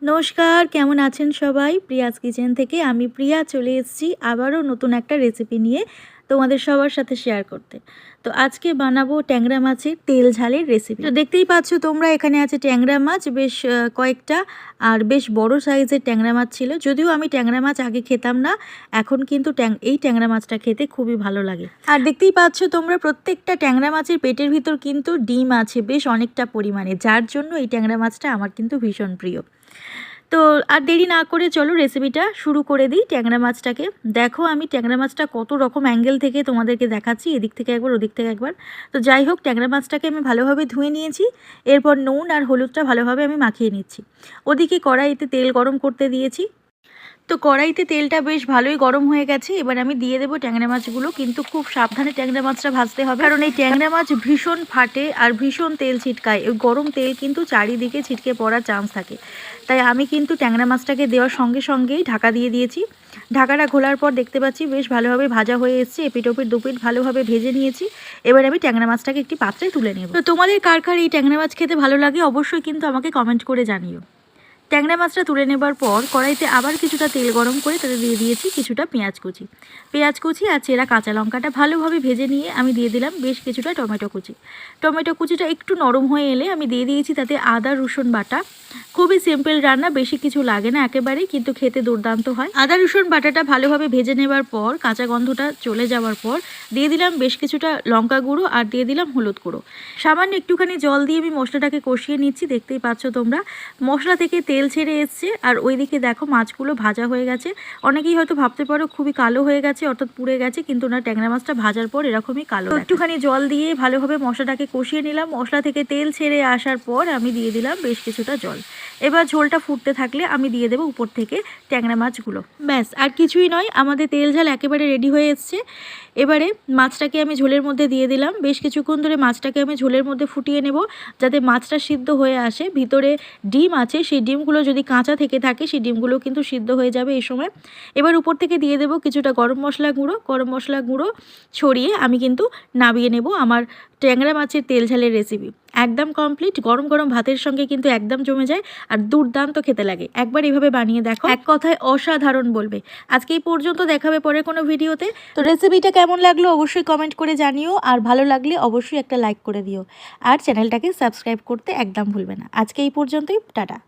নমস্কার, কেমন আছেন সবাই? প্রিয়াজ কিচেন থেকে আমি প্রিয়া চলে এসেছি আবারও নতুন একটা রেসিপি নিয়ে তোমাদের সবার সাথে শেয়ার করতে। তো আজকে বানাবো ট্যাংরা মাছের তেল ঝালের রেসিপি। তো দেখতেই পাচ্ছ তোমরা, এখানে আছে ট্যাংরা মাছ বেশ কয়েকটা, আর বেশ বড় সাইজের ট্যাংরা মাছ ছিল। যদিও আমি ট্যাংরা মাছ আগে খেতাম না, এখন কিন্তু এই ট্যাংরা মাছটা খেতে খুবই ভালো লাগে। আর দেখতেই পাচ্ছ তোমরা, প্রত্যেকটা ট্যাংরা মাছের পেটের ভিতর কিন্তু ডিম আছে বেশ অনেকটা পরিমাণে, যার জন্য এই ট্যাংরা মাছটা আমার কিন্তু ভীষণ প্রিয়। তো আর দেরি না করে চলো রেসিপিটা শুরু করে দিই। ট্যাংরা মাছটাকে দেখো, আমি ট্যাংরা মাছটা কত রকম অ্যাঙ্গেল থেকে তোমাদেরকে দেখাচ্ছি, এদিক থেকে একবার ওদিক থেকে একবার। তো যাই হোক, ট্যাংরা মাছটাকে আমি ভালোভাবে ধুয়ে নিয়েছি। এরপর নুন আর হলুদটা ভালোভাবে আমি মাখিয়ে নিচ্ছি। ওদিকে কড়াইতে তেল গরম করতে দিয়েছি। তো কড়াইতে তেলটা বেশ ভালোই গরম হয়ে গেছে। এবার আমি দিয়ে দেবো ট্যাংরা মাছগুলো, কিন্তু খুব সাবধানে ট্যাংরা মাছটা ভাজতে হবে, কারণ এই ট্যাংরা মাছ ভীষণ ফাটে আর ভীষণ তেল ছিটকায়। ওই গরম তেল কিন্তু চারিদিকে ছিটকে পড়ার চান্স থাকে। তাই আমি কিন্তু ট্যাংরা মাছটাকে দেওয়ার সঙ্গে সঙ্গেই ঢাকা দিয়ে দিয়েছি। ঢাকাটা খোলার পর দেখতে পাচ্ছি বেশ ভালোভাবে ভাজা হয়ে এসছে, এপিট ওপিট দুপিট ভালোভাবে ভেজে নিয়েছি। এবার আমি ট্যাংরা মাছটাকে একটি পাত্রে তুলে নেব। তো তোমাদের কার কার এই ট্যাংরা মাছ খেতে ভালো লাগে অবশ্যই কিন্তু আমাকে কমেন্ট করে জানিও। ট্যাংরা মাছটা তুলে নেবার পর কড়াইতে আবার কিছুটা তেল গরম করে তাতে দিয়ে দিয়েছি কিছুটা পেঁয়াজ কুচি আর চেরা কাঁচা লঙ্কাটা ভালোভাবে ভেজে নিয়ে আমি দিয়ে দিলাম বেশ কিছুটা টমেটো কুচিটা একটু নরম হয়ে এলে আমি দিয়ে দিয়েছি তাতে আদা রসুন বাটা। খুবই সিম্পল রান্না, বেশি কিছু লাগে না একেবারেই, কিন্তু খেতে দুর্দান্ত হয়। আদা রসুন বাটাটা ভালোভাবে ভেজে নেবার পর কাঁচা গন্ধটা চলে যাওয়ার পর দিয়ে দিলাম বেশ কিছুটা লঙ্কা গুঁড়ো আর দিয়ে দিলাম হলুদ গুঁড়ো। সামান্য একটুখানি জল দিয়ে আমি মশলাটাকে কষিয়ে নিচ্ছি। দেখতেই পাচ্ছ তোমরা, মশলা থেকে তেল ছেড়ে এসছে আর ওইদিকে দেখো মাছগুলো ভাজা হয়ে গেছে। অনেকেই হয়তো ভাবতে পারো খুবই কালো হয়ে গেছে, অর্থাৎ পুড়ে গেছে, কিন্তু না, ট্যাংরা মাছটা ভাজার পর এরকমই কালো। একটুখানি জল দিয়ে ভালোভাবে মশলাটাকে কষিয়ে নিলাম। মশলা থেকে তেল ছেড়ে আসার পর আমি দিয়ে দিলাম বেশ কিছুটা জল। এবার ঝোলটা ফুটতে থাকলে আমি দিয়ে দেবো উপর থেকে ট্যাংরা মাছগুলো। ব্যাস, আর কিছুই নয়, আমাদের তেল ঝাল একেবারে রেডি হয়ে এসছে। এবারে মাছটাকে আমি ঝোলের মধ্যে দিয়ে দিলাম। বেশ কিছুক্ষণ ধরে মাছটাকে আমি ঝোলের মধ্যে ফুটিয়ে নেব, যাতে মাছটা সিদ্ধ হয়ে আসে। ভিতরে ডিম আছে, সেই ডিমগুলো যদি কাঁচা থেকে থাকে সেই ডিমগুলো কিন্তু সিদ্ধ হয়ে যাবে এই সময়। এবার উপর থেকে দিয়ে দেবো কিছুটা গরম মশলা গুঁড়ো ছড়িয়ে আমি কিন্তু নামিয়ে নেব আমার ট্যাংরা মাছের তেল ঝালের রেসিপি। একদম কমপ্লিট। গরম গরম ভাতের সঙ্গে কিন্তু একদম জমে যায় আর দুর্দান্ত খেতে লাগে। একবার এইভাবে বানিয়ে দেখো, এক কথায় অসাধারণ বলবে। আজকে এই পর্যন্ত, দেখাবে পরে কোনো ভিডিওতে। তো রেসিপিটা কেমন লাগলো অবশ্যই কমেন্ট করে জানিও, আর ভালো লাগলে অবশ্যই একটা লাইক করে দিও, আর চ্যানেলটাকে সাবস্ক্রাইব করতে একদম ভুলবে না। আজকে এই পর্যন্তই, টাটা।